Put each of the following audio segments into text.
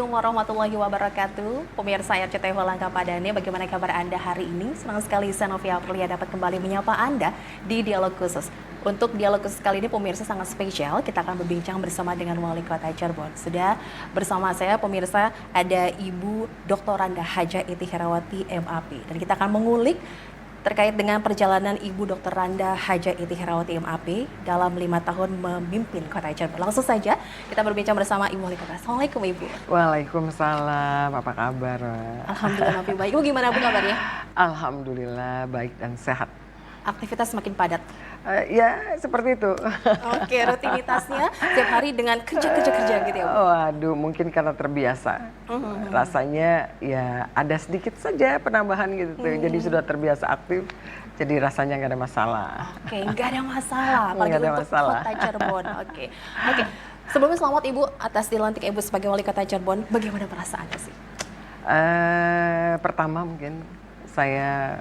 Assalamualaikum warahmatullahi wabarakatuh. Pemirsa RCTI Langkah Padane, bagaimana kabar Anda hari ini? Senang sekali saya Novia Aprilia dapat kembali menyapa Anda di Dialog Khusus. Untuk dialog khusus kali ini pemirsa sangat spesial, kita akan berbincang bersama dengan Wali Kota Cirebon. Sudah bersama saya pemirsa ada Ibu Dr. Randa Haja Iti Herawati MAP. Dan kita akan mengulik terkait dengan perjalanan Ibu Dr. Randa Haja Iti Herawati MAP dalam 5 tahun memimpin Kota Cirebon. Langsung saja kita berbincang bersama Ibu Wali Kota. Assalamualaikum Ibu. Waalaikumsalam, apa kabar? Alhamdulillah baik. Ibu gimana Bu kabarnya? Alhamdulillah baik dan sehat. Aktivitas semakin padat. Ya seperti itu. Oke, rutinitasnya setiap hari dengan kerja gitu ya Bu? Waduh, mungkin karena terbiasa. Rasanya ya ada sedikit saja penambahan gitu. Jadi sudah terbiasa aktif, jadi rasanya nggak ada masalah. Oke, nggak ada masalah. Apalagi Nggak ada untuk masalah. Kota Cirebon. Oke. Sebelumnya selamat Ibu atas dilantik Ibu sebagai Wali Kota Cirebon. Bagaimana perasaannya sih? Pertama mungkin saya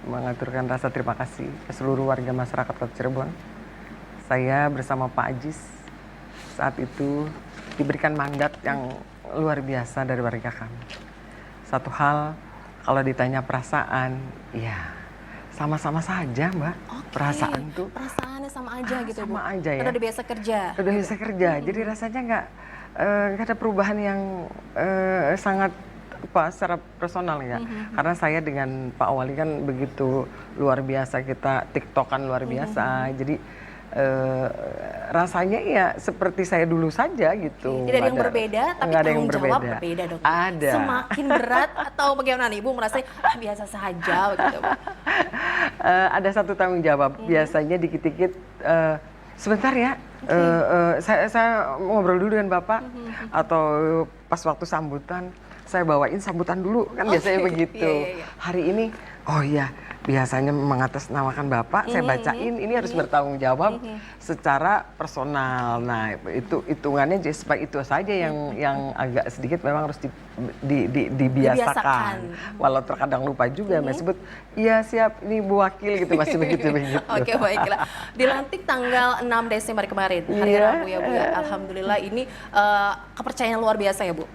mengaturkan rasa terima kasih ke seluruh warga masyarakat Kota Cirebon. Saya bersama Pak Ajis saat itu diberikan mandat yang luar biasa dari warga kami. Satu hal, kalau ditanya perasaan, ya sama-sama saja Mbak. Oke, Perasaan tuh perasaannya sama aja gitu Bu? sama aja ya. Karena udah biasa kerja. Udah bisa kerja, jadi rasanya nggak ada perubahan yang sangat secara personal ya. Karena saya dengan Pak Wali kan begitu luar biasa, kita tiktokan luar biasa. Jadi rasanya ya seperti saya dulu saja gitu. Tidak ada yang berbeda, tapi nggak ada yang tanggung jawab berbeda dong. Ada. Semakin berat atau bagaimana nih Ibu merasa biasa saja begitu Bu? Ada satu tanggung jawab. Biasanya dikit-dikit sebentar ya. Saya ngobrol dulu dengan Bapak atau pas waktu sambutan saya bawain sambutan dulu kan biasanya begitu. Iya. Hari ini oh iya biasanya mengatasnamakan Bapak saya bacain ini harus bertanggung jawab secara personal. Nah, itu hitungannya seperti itu saja yang agak sedikit memang harus dibiasakan. Walau terkadang lupa juga sebut iya siap ini Bu Wakil gitu masih begitu. Oke, baiklah. Dilantik tanggal 6 Desember kemarin, hari Rabu ya Bu ya. Alhamdulillah ini kepercayaan luar biasa ya Bu.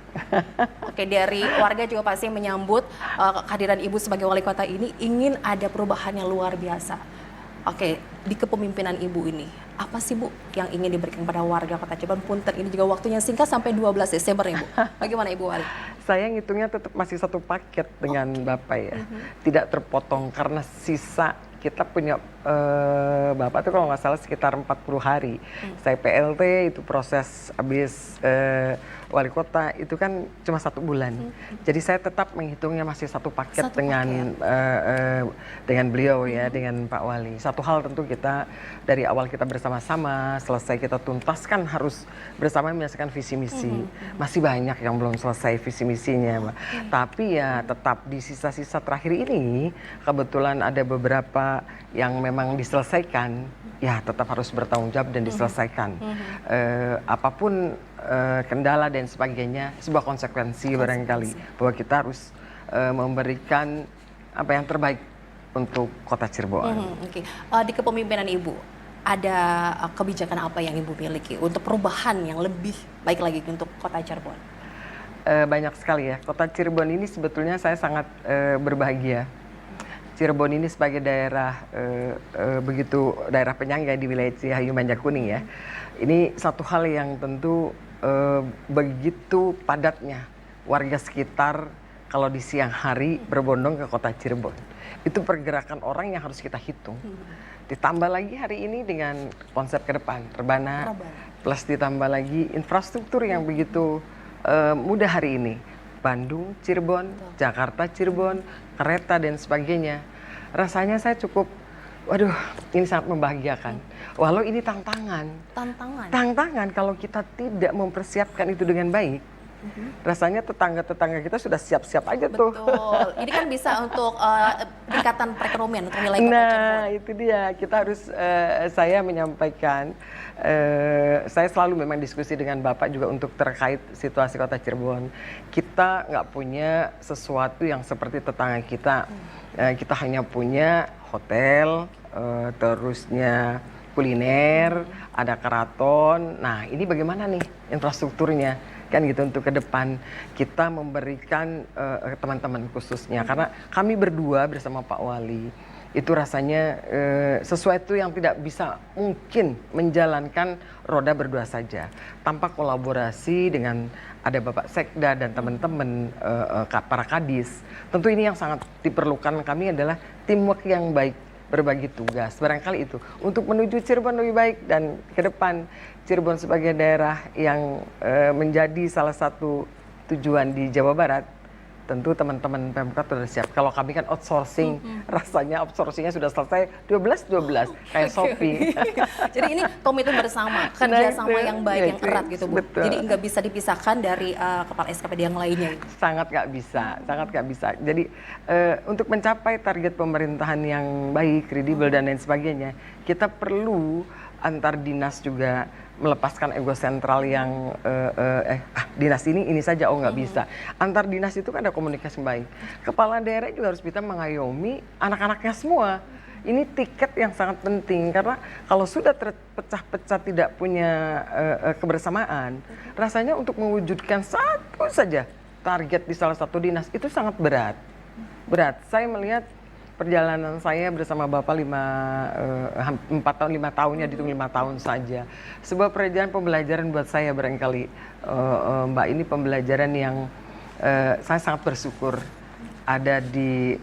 Oke, dari warga juga pasti menyambut kehadiran Ibu sebagai wali kota ini ingin ada perubahan yang luar biasa. Oke, di kepemimpinan Ibu ini, apa sih Bu yang ingin diberikan pada warga Kota Cirebon? Punten ini juga waktunya singkat sampai 12 Desember ya Bu. Bagaimana Ibu Wali? Saya ngitungnya tetap masih satu paket dengan Bapak ya. Tidak terpotong karena sisa kita punya Bapak tuh kalau nggak salah sekitar 40 hari. Saya PLT itu proses habis wali kota itu kan cuma 1 bulan. Jadi saya tetap menghitungnya masih satu paket dengan beliau ya, dengan Pak Wali. Satu hal tentu kita dari awal kita bersama-sama, selesai kita tuntaskan harus bersama menyelesaikan visi misi. Masih banyak yang belum selesai visi misinya, Mbak. Tapi ya tetap di sisa-sisa terakhir ini kebetulan ada beberapa yang memang diselesaikan, ya tetap harus bertanggung jawab dan diselesaikan. Apapun kendala dan sebagainya, sebuah konsekuensi barangkali bahwa kita harus memberikan apa yang terbaik untuk Kota Cirebon. Oke. Di kepemimpinan Ibu, ada kebijakan apa yang Ibu miliki untuk perubahan yang lebih baik lagi untuk Kota Cirebon? Banyak sekali ya. Kota Cirebon ini sebetulnya saya sangat berbahagia. Cirebon ini sebagai daerah begitu daerah penyangga di wilayah Cihayu Manjakuning ya. Ini satu hal yang tentu begitu padatnya warga sekitar kalau di siang hari berbondong ke Kota Cirebon. Itu pergerakan orang yang harus kita hitung. Ditambah lagi hari ini dengan konsep ke depan, Rebana, plus ditambah lagi infrastruktur yang begitu mudah hari ini. Bandung, Cirebon, Jakarta, Cirebon, kereta dan sebagainya. Rasanya saya cukup, waduh, ini sangat membahagiakan. Walau ini tantangan. Tantangan kalau kita tidak mempersiapkan itu dengan baik. Rasanya tetangga-tetangga kita sudah siap-siap aja tuh. Betul. Ini kan bisa untuk peningkatan perekonomian untuk wilayah Kota Cirebon. Nah, itu dia. Kita harus, saya menyampaikan, saya selalu memang diskusi dengan Bapak juga untuk terkait situasi Kota Cirebon. Kita nggak punya sesuatu yang seperti tetangga kita. Kita hanya punya hotel, terusnya kuliner, ada keraton. Nah, ini bagaimana nih infrastrukturnya? kan gitu, untuk ke depan kita memberikan teman-teman khususnya, karena kami berdua bersama Pak Wali itu rasanya sesuatu yang tidak bisa mungkin menjalankan roda berdua saja tanpa kolaborasi dengan ada Bapak Sekda dan teman-teman para kadis. Tentu ini yang sangat diperlukan kami adalah teamwork yang baik, berbagi tugas. Barangkali itu untuk menuju Cirebon lebih baik, dan ke depan Cirebon sebagai daerah yang menjadi salah satu tujuan di Jawa Barat. Tentu teman-teman Pemkot sudah siap. Kalau kami kan outsourcing, rasanya outsourcingnya sudah selesai 12-12 kayak Shopee. Jadi ini komitmen bersama, kerjasama yang baik, yang erat gitu Bu. Betul. Jadi nggak bisa dipisahkan dari kepala SKPD yang lainnya. Sangat nggak bisa, sangat nggak bisa. Jadi untuk mencapai target pemerintahan yang baik, kredibel dan lain sebagainya, kita perlu antar dinas juga melepaskan ego sentral yang dinas ini saja, oh nggak bisa. Antar dinas itu kan ada komunikasi baik. Kepala daerah juga harus bisa mengayomi anak-anaknya semua. Ini tiket yang sangat penting, karena kalau sudah terpecah-pecah tidak punya kebersamaan, rasanya untuk mewujudkan satu saja target di salah satu dinas itu sangat berat. Saya melihat perjalanan saya bersama Bapak 4 tahun, 5 tahunnya dihitung 5 tahun saja. Sebuah perjalanan pembelajaran buat saya barangkali, Mbak, ini pembelajaran yang saya sangat bersyukur ada di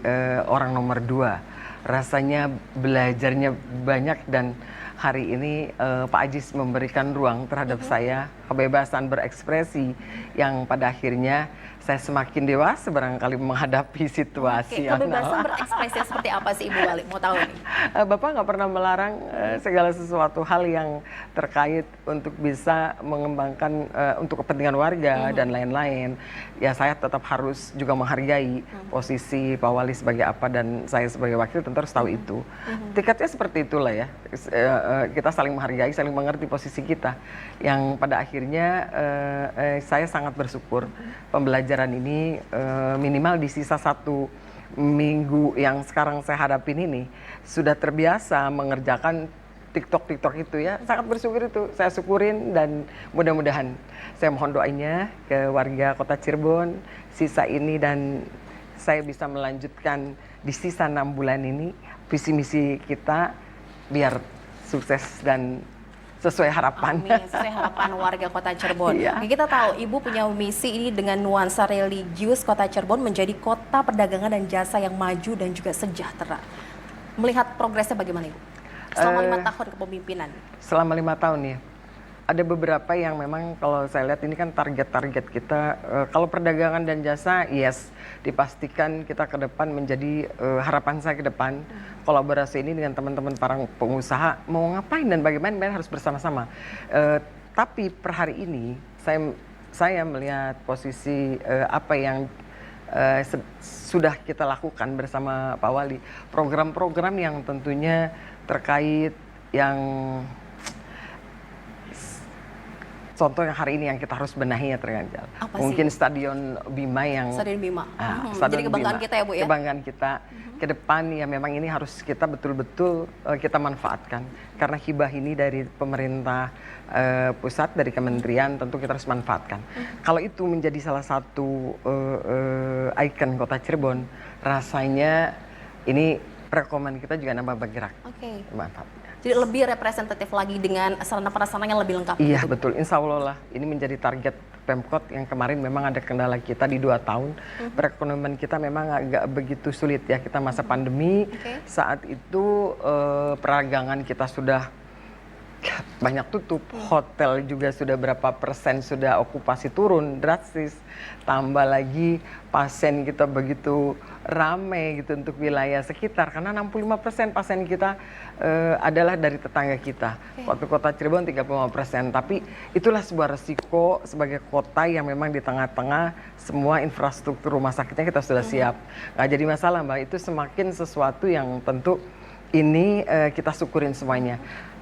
orang nomor 2. Rasanya belajarnya banyak, dan hari ini Pak Ajis memberikan ruang terhadap saya, kebebasan berekspresi yang pada akhirnya saya semakin dewasa barangkali menghadapi situasi. Kebebasan berekspresi seperti apa sih Ibu Wali? Mau tahu nih. Bapak nggak pernah melarang segala sesuatu hal yang terkait untuk bisa mengembangkan untuk kepentingan warga dan lain-lain. Ya saya tetap harus juga menghargai posisi Pak Wali sebagai apa dan saya sebagai wakil tentu harus tahu itu. Tiketnya seperti itulah ya. Kita saling menghargai, saling mengerti posisi kita. Yang pada akhirnya saya sangat bersyukur pembelajaran ini minimal di sisa 1 minggu yang sekarang saya hadapin ini sudah terbiasa mengerjakan TikTok itu ya. Sangat bersyukur itu, saya syukurin, dan mudah-mudahan saya mohon doanya ke warga Kota Cirebon sisa ini, dan saya bisa melanjutkan di sisa 6 bulan ini visi misi kita biar sukses dan sesuai harapan. Amin, sesuai harapan warga Kota Cirebon. Iya. Kita tahu Ibu punya misi ini dengan nuansa religius Kota Cirebon menjadi kota perdagangan dan jasa yang maju dan juga sejahtera. Melihat progresnya bagaimana Ibu? Selama 5 tahun kepemimpinan. Selama 5 tahun ya. Ada beberapa yang memang kalau saya lihat ini kan target-target kita. Kalau perdagangan dan jasa, yes, dipastikan kita ke depan menjadi harapan saya ke depan. Kolaborasi ini dengan teman-teman para pengusaha mau ngapain dan bagaimana harus bersama-sama. Tapi per hari ini saya melihat posisi apa yang sudah kita lakukan bersama Pak Wali, program-program yang tentunya terkait yang contoh yang hari ini yang kita harus benahi ya terganjal. Mungkin Stadion Bima yang Stadion Bima. Stadion Jadi kebanggaan Bima, kita ya Bu ya. Kebanggaan kita ke depan ya, memang ini harus kita betul-betul kita manfaatkan, karena hibah ini dari pemerintah pusat, dari kementerian, tentu kita harus manfaatkan. Kalau itu menjadi salah satu ikon Kota Cirebon, rasanya ini perekonomian kita juga nambah bergerak. Manfaatnya. Jadi lebih representatif lagi dengan sarana prasarana yang lebih lengkap. Iya gitu. Betul, insya Allah lah. Ini menjadi target Pemkot yang kemarin memang ada kendala kita di 2 tahun. Perekonomian kita memang agak begitu sulit ya, kita masa pandemi. Saat itu peragangan kita sudah banyak tutup, hotel juga sudah berapa persen sudah okupasi turun drastis, tambah lagi pasien kita begitu ramai gitu untuk wilayah sekitar, karena 65% pasien kita adalah dari tetangga kita. Waktu Kota Cirebon 35%, tapi itulah sebuah resiko sebagai kota yang memang di tengah-tengah semua infrastruktur rumah sakitnya kita sudah siap. Nggak jadi masalah Mbak, itu semakin sesuatu yang tentu ini kita syukurin semuanya.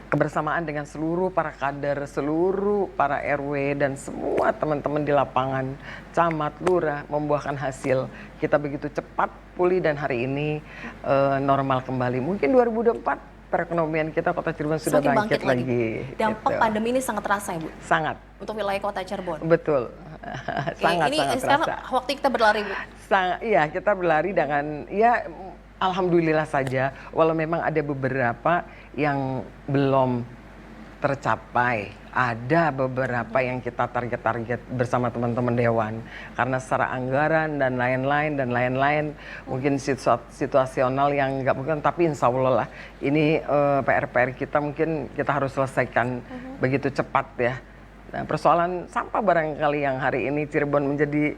Kebersamaan dengan seluruh para kader, seluruh para RW dan semua teman-teman di lapangan, camat, lurah membuahkan hasil. Kita begitu cepat pulih dan hari ini normal kembali. Mungkin 2024 perekonomian kita Kota Cirebon sudah bangkit lagi. Dampak pandemi ini sangat terasa ya Bu? Sangat. Untuk wilayah Kota Cirebon? Betul. Oke, Sangat ini sangat sekarang terasa. waktu kita berlari, Bu. Iya, kita berlari dengan ya alhamdulillah saja. Walau memang ada beberapa yang belum tercapai, ada beberapa yang kita target-target bersama teman-teman dewan. Karena secara anggaran dan lain-lain mungkin situasional yang nggak mungkin, tapi insya Allah lah ini PR-PR kita mungkin kita harus selesaikan begitu cepat ya. Nah, persoalan sampah barangkali yang hari ini Cirebon menjadi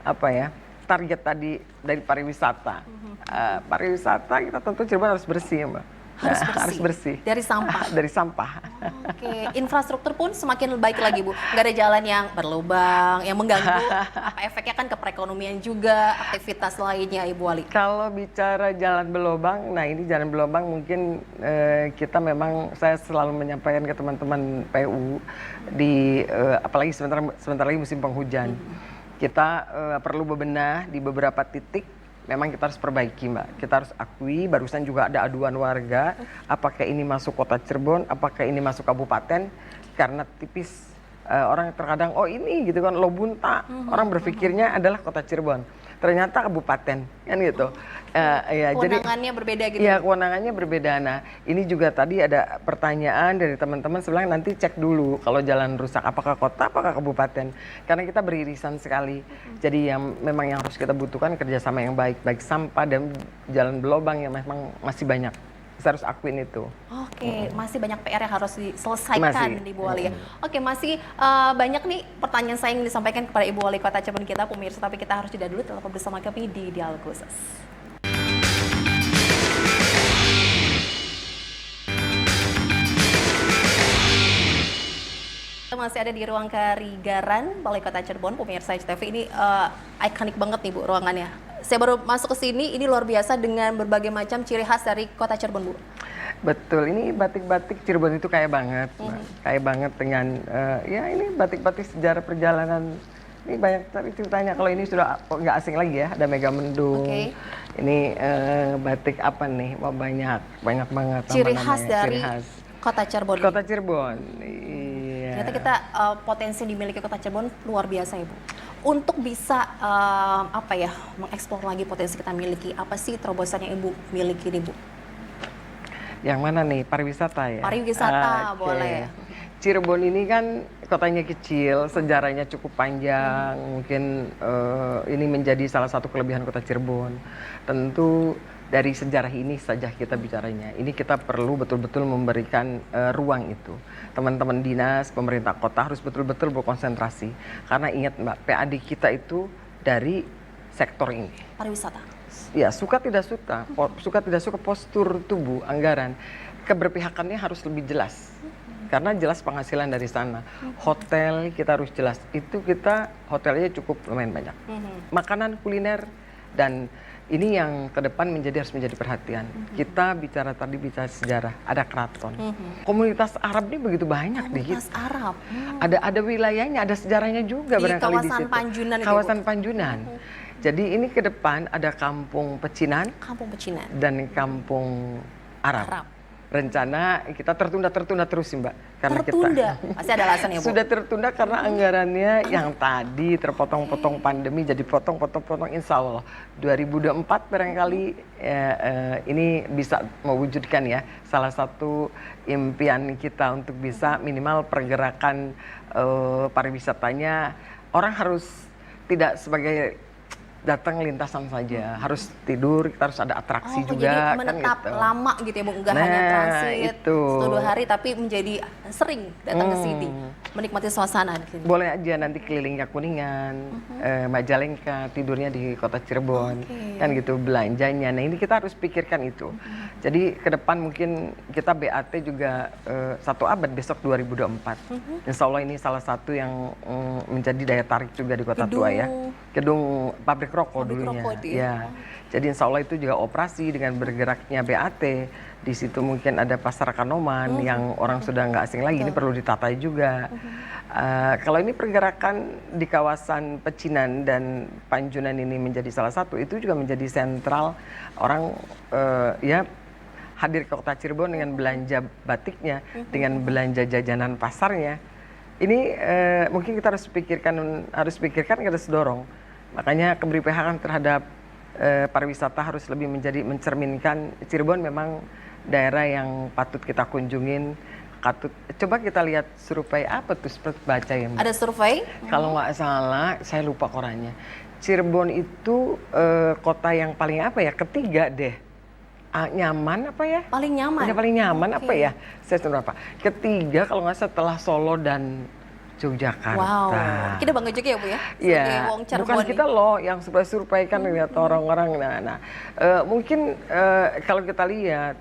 apa ya, target tadi dari pariwisata. Pariwisata kita tentu Cirebon harus bersih ya, Mbak. Harus Nah, bersih. harus bersih. Dari sampah. Dari sampah. Oke, infrastruktur pun semakin baik lagi, Bu. Nggak ada jalan yang berlubang, yang mengganggu. Apa efeknya kan ke perekonomian juga, aktivitas lainnya, Ibu Wali. Kalau bicara jalan berlubang, nah ini jalan berlubang mungkin kita memang, saya selalu menyampaikan ke teman-teman PU di apalagi sebentar lagi musim penghujan. Kita perlu bebenah di beberapa titik. Memang kita harus perbaiki, Mbak. Kita harus akui, barusan juga ada aduan warga, apakah ini masuk kota Cirebon, apakah ini masuk kabupaten, karena tipis. Orang terkadang, oh ini gitu kan, Lobunta. Orang berpikirnya adalah kota Cirebon. Ternyata kabupaten, kan gitu. Ya, Kewenangannya berbeda gitu. Iya, kewenangannya berbeda. Nah, ini juga tadi ada pertanyaan dari teman-teman sebelah, nanti cek dulu kalau jalan rusak, apakah kota, apakah kabupaten. Karena kita beririsan sekali. Jadi yang memang yang harus kita butuhkan kerjasama yang baik, baik sampah dan jalan berlubang yang memang masih banyak. Saya harus akuin itu. Oke, masih banyak PR yang harus diselesaikan Masih. di Ibu Wali ya. Oke, masih banyak nih pertanyaan saya yang disampaikan kepada Ibu Wali Kota Cirebon kita, pemirsa. Tapi kita harus jeda dulu, tetap bersama kami di Dialog Khusus. Kita masih ada di ruang Karigaran, Balai Kota Cirebon, pemirsa CTV. Ini ikonik banget nih, Bu, ruangannya. Saya baru masuk ke sini, ini luar biasa dengan berbagai macam ciri khas dari Kota Cirebon, Bu. Betul, ini batik-batik Cirebon itu kaya banget, kaya banget dengan ya ini batik-batik sejarah perjalanan. Ini banyak ceritanya. Kalau ini sudah nggak asing lagi ya, ada Megamendung. Oke. Ini batik apa nih? Wah, banyak banget. Ciri nama-namanya. khas dari Ciri khas Kota Cirebon. Kota Cirebon. Iya. Ternyata kita potensi yang dimiliki Kota Cirebon luar biasa ya, Bu. Untuk bisa apa ya, mengeksplor lagi potensi kita miliki, apa sih terobosan yang Ibu miliki nih, Bu? Yang mana nih? Pariwisata ya? Pariwisata, Oke. boleh. Cirebon ini kan kotanya kecil, sejarahnya cukup panjang. Mungkin ini menjadi salah satu kelebihan Kota Cirebon. Tentu dari sejarah ini saja kita bicaranya. Ini kita perlu betul-betul memberikan ruang itu. Teman-teman dinas, pemerintah kota harus betul-betul berkonsentrasi. Karena ingat Mbak, PAD kita itu dari sektor ini. Pariwisata. Ya, suka tidak suka postur tubuh, anggaran, keberpihakannya harus lebih jelas. Karena jelas penghasilan dari sana. Hotel kita harus jelas. Itu kita hotelnya cukup lumayan banyak. Makanan, kuliner, dan ini yang ke depan harus menjadi perhatian. Kita bicara sejarah, ada keraton. Komunitas Arab ini begitu banyak di Komunitas Arab. ada wilayahnya, ada sejarahnya juga Di barangkali di kawasan situ. Panjunan itu, Kawasan Panjunan. Jadi ini ke depan ada kampung Pecinan Kampung Pecinan. dan kampung Arab. Arab. Rencana kita tertunda terus sih, Mbak. Karena Tertunda. Pasti ada alasan ya, Bu. sudah tertunda karena anggarannya yang tadi terpotong-potong pandemi jadi potong-potong insya Allah 2024 barangkali ini bisa mewujudkan ya salah satu impian kita untuk bisa minimal pergerakan pariwisatanya orang harus tidak sebagai datang lintasan saja, harus tidur, kita harus ada atraksi juga, jadi menetap kan gitu. lama gitu ya, Bu, enggak hanya Nah, transit itu. 1-2 hari, tapi menjadi sering datang ke sini, menikmati suasana di sini. Boleh aja nanti kelilingnya Kuningan, Majalengka, tidurnya di Kota Cirebon, kan gitu belanjanya. Nah ini kita harus pikirkan itu. Jadi ke depan mungkin kita BAT juga 1 abad besok 2024. Insya Allah ini salah satu yang menjadi daya tarik juga di Kota Tua ya. Gedung pabrik rokok dulunya. rokok itu ya. Jadi insya Allah itu juga operasi dengan bergeraknya BAT. Di situ mungkin ada pasar Kanoman yang orang sudah nggak asing lagi. Ini perlu ditata juga. Kalau ini pergerakan di kawasan Pecinan dan Panjunan ini menjadi salah satu, itu juga menjadi sentral orang ya hadir ke Kota Cirebon dengan belanja batiknya, dengan belanja jajanan pasarnya. Ini mungkin kita harus pikirkan, harus dorong. Makanya keberpihakan terhadap pariwisata harus lebih mencerminkan Cirebon memang daerah yang patut kita kunjungin. Coba kita lihat survei apa tuh, seperti baca ya Mbak. Ada survei? Kalau nggak salah, saya lupa korannya. Cirebon itu kota yang paling apa ya? Ketiga deh. Nyaman apa ya? Paling nyaman. Paling nyaman apa ya? Saya berapa? Ketiga kalau nggak setelah Solo dan Yogyakarta. Wow, kita bangga juga ya Bu ya? Iya, bukan kita loh yang survei kan lihat orang-orang. Mungkin kalau kita lihat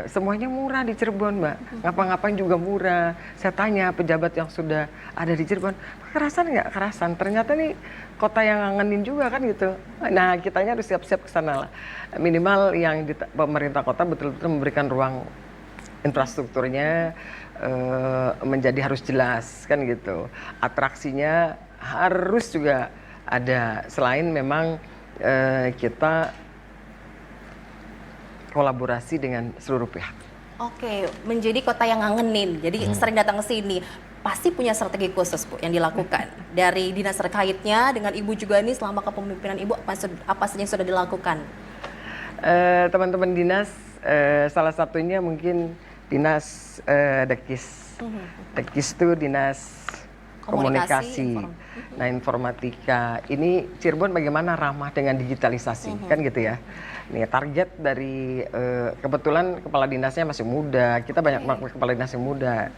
semuanya murah di Cirebon, Mbak. Ngapa-ngapain juga murah. Saya tanya pejabat yang sudah ada di Cirebon, kerasan nggak? Kerasan. Ternyata nih kota yang ngangenin juga kan gitu. Nah, kitanya harus siap-siap ke sana lah. Minimal yang di pemerintah kota betul-betul memberikan ruang infrastrukturnya menjadi harus jelas kan gitu. Atraksinya harus juga ada. Selain memang kita kolaborasi dengan seluruh pihak. Oke, menjadi kota yang ngangenin. Jadi sering datang ke sini. Pasti punya strategi khusus Bu yang dilakukan dari dinas terkaitnya dengan Ibu juga nih selama kepemimpinan Ibu apa saja yang sudah dilakukan? Teman-teman dinas salah satunya mungkin dinas Dekis. Dekis itu dinas komunikasi. Nah, informatika. Ini Cirebon bagaimana ramah dengan digitalisasi, kan gitu ya. Nih target dari kebetulan kepala dinasnya masih muda. Kita banyak banget kepala dinas yang muda.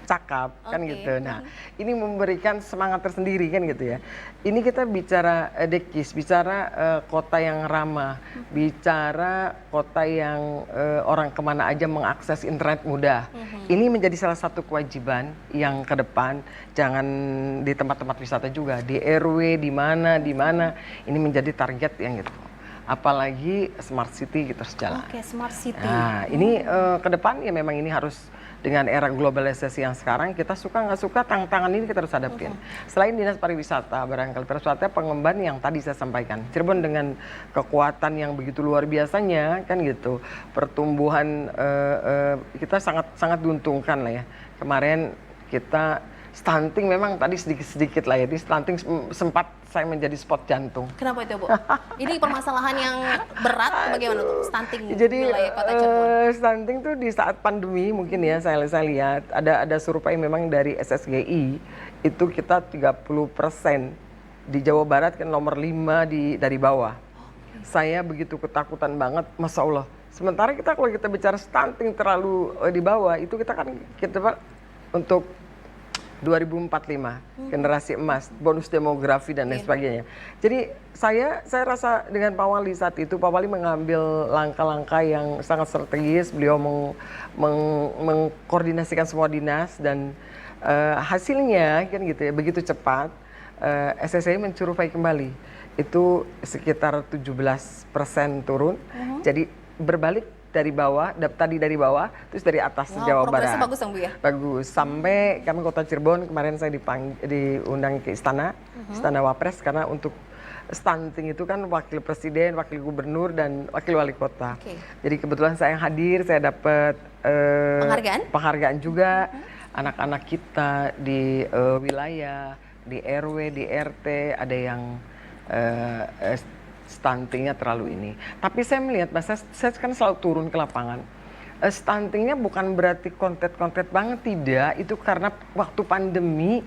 Cakap kan gitu. Nah, ini memberikan semangat tersendiri kan gitu ya. Ini kita bicara Dekis, bicara kota yang ramah, bicara kota yang orang kemana aja mengakses internet mudah. Ini menjadi salah satu kewajiban yang ke depan, jangan di tempat-tempat wisata juga, di RW, di mana, ini menjadi target yang gitu. Apalagi smart city gitu harus jalan. Oke, smart city. Nah, ini ke depan ya memang ini harus dengan era globalisasi yang sekarang, kita suka nggak suka tantangan ini kita harus hadapin. Selain dinas pariwisata, barangkali pariwisata pengemban yang tadi saya sampaikan. Cirebon dengan kekuatan yang begitu luar biasanya kan gitu, pertumbuhan kita sangat diuntungkan lah ya. Kemarin kita stunting memang tadi sedikit lah ya, di stunting sempat saya menjadi spot jantung. Kenapa itu Bu? Ini permasalahan yang berat bagaimana tuh stunting Jadi wilayah Kota Cirebon? stunting tuh di saat pandemi mungkin ya saya lihat ada survei memang dari SSGI itu kita 30% di Jawa Barat kan nomor 5 dari bawah. Saya begitu ketakutan banget, Masya Allah. Sementara kalau kita bicara stunting terlalu di bawah itu kita untuk 2045 generasi emas, bonus demografi dan lain sebagainya. Jadi saya rasa dengan Pak Wali saat itu, Pak Wali mengambil langkah-langkah yang sangat strategis. Beliau mengkoordinasikan semua dinas dan hasilnya kan gitu ya begitu cepat. SSI mensurvei kembali itu sekitar 17% turun. Jadi berbalik dari bawah, tadi dari bawah, terus dari atas Jawa Barat. Bagus dong Bu ya? Bagus. Sampai kami Kota Cirebon kemarin saya diundang ke Istana Wapres karena untuk stunting itu kan wakil presiden, wakil gubernur dan wakil wali kota. Jadi kebetulan saya hadir, saya dapat penghargaan juga. Anak-anak kita di wilayah, di RW, di RT ada yang stuntingnya terlalu ini. Tapi saya melihat, saya kan selalu turun ke lapangan. Stuntingnya bukan berarti kontet banget, tidak. Itu karena waktu pandemi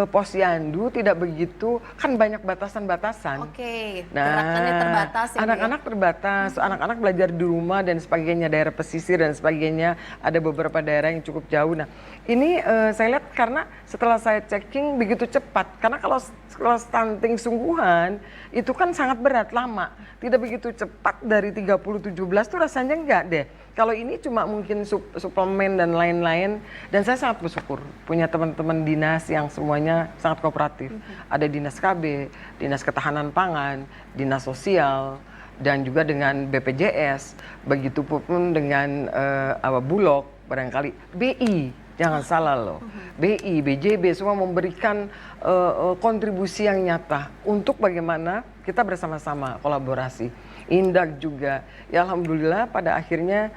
posyandu tidak begitu, kan banyak batasan-batasan. Gerakannya terbatas ya. Anak-anak terbatas, anak-anak belajar di rumah dan sebagainya, daerah pesisir dan sebagainya, ada beberapa daerah yang cukup jauh. Nah, ini saya lihat karena setelah saya checking begitu cepat. Karena kalau stunting sungguhan itu kan sangat berat, lama. Tidak begitu cepat dari 30-17 tuh rasanya enggak deh. Kalau ini cuma mungkin suplemen dan lain-lain, dan saya sangat bersyukur punya teman-teman dinas yang semuanya sangat kooperatif. Ada dinas KB, dinas ketahanan pangan, dinas sosial, dan juga dengan BPJS, begitu pun dengan Bulog, barangkali BI, jangan salah loh, BI, BJB semua memberikan kontribusi yang nyata untuk bagaimana kita bersama-sama kolaborasi. Indak juga, ya alhamdulillah pada akhirnya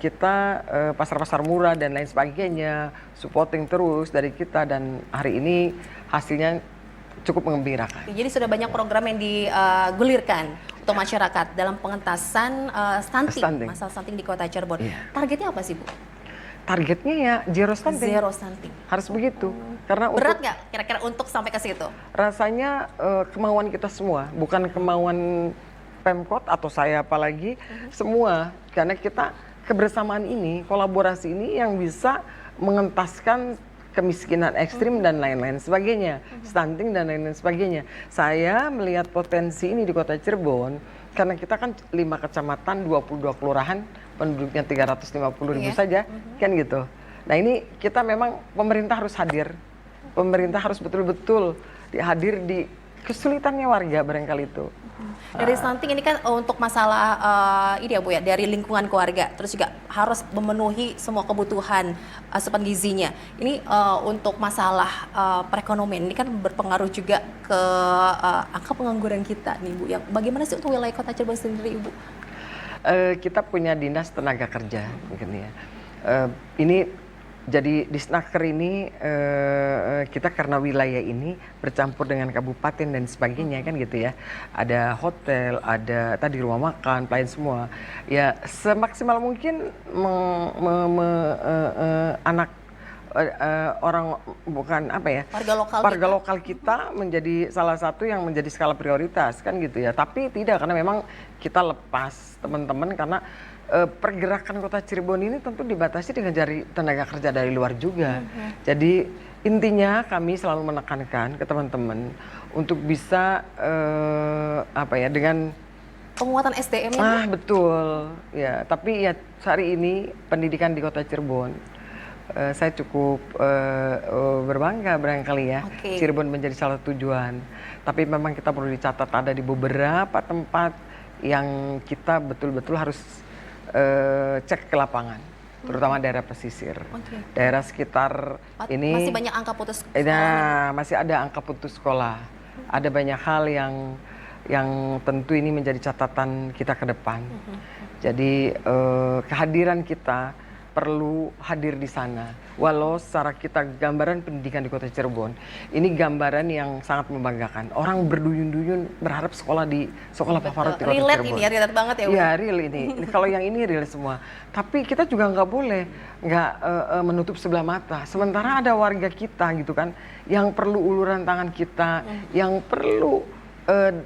kita pasar-pasar murah dan lain sebagainya, supporting terus dari kita, dan hari ini hasilnya cukup mengembirakan. Jadi sudah banyak program yang digulirkan untuk masyarakat dalam pengentasan stunting, masalah stunting di Kota Cirebon. Targetnya apa sih, Bu? Targetnya ya zero stunting. Zero stunting. Harus begitu. Karena berat nggak kira-kira untuk sampai ke situ? Rasanya kemauan kita semua, bukan kemauan Pemkot atau saya apalagi, semua. Karena kita kebersamaan ini, kolaborasi ini yang bisa mengentaskan kemiskinan ekstrim dan lain-lain sebagainya, stunting dan lain-lain sebagainya. Saya melihat potensi ini di Kota Cirebon karena kita kan 5 kecamatan, 22 kelurahan, penduduknya 350.000 saja, kan gitu. Nah ini kita memang pemerintah harus hadir, pemerintah harus betul-betul hadir di kesulitannya warga barangkali itu. Dari stunting ini kan untuk masalah ini ya Bu ya, dari lingkungan keluarga, terus juga harus memenuhi semua kebutuhan asupan gizinya. Ini untuk masalah perekonomian ini kan berpengaruh juga ke angka pengangguran kita nih Bu. Yang bagaimana sih untuk wilayah Kota Cirebon sendiri Ibu? Kita punya dinas tenaga kerja mungkin ya. Ini jadi Disnaker ini kita karena wilayah ini bercampur dengan kabupaten dan sebagainya kan gitu ya. Ada hotel, ada tadi rumah makan, pelayan semua. Ya semaksimal mungkin anak orang bukan apa ya, warga lokal kita menjadi salah satu yang menjadi skala prioritas kan gitu ya. Tapi tidak, karena memang kita lepas teman-teman karena pergerakan Kota Cirebon ini tentu dibatasi dengan cari tenaga kerja dari luar juga. Jadi intinya kami selalu menekankan ke teman-teman untuk bisa apa ya, dengan penguatan SDM-nya. Betul ya. Tapi ya hari ini pendidikan di Kota Cirebon saya cukup berbangga barangkali ya. Cirebon menjadi salah satu tujuan. Tapi memang kita perlu dicatat ada di beberapa tempat yang kita betul-betul harus cek ke lapangan, terutama daerah pesisir, daerah sekitar ini masih banyak angka putus sekolah. Nah, masih ada angka putus sekolah. Ada banyak hal yang tentu ini menjadi catatan kita ke depan. Jadi kehadiran kita perlu hadir di sana. Walau secara kita gambaran pendidikan di Kota Cirebon, ini gambaran yang sangat membanggakan. Orang berduyun-duyun berharap sekolah di sekolah favorit di Kota Cirebon. Ini ya, relate banget ya. Iya, real ini. Kalau yang ini real semua. Tapi kita juga nggak boleh menutup sebelah mata. Sementara ada warga kita gitu kan, yang perlu uluran tangan kita, yang perlu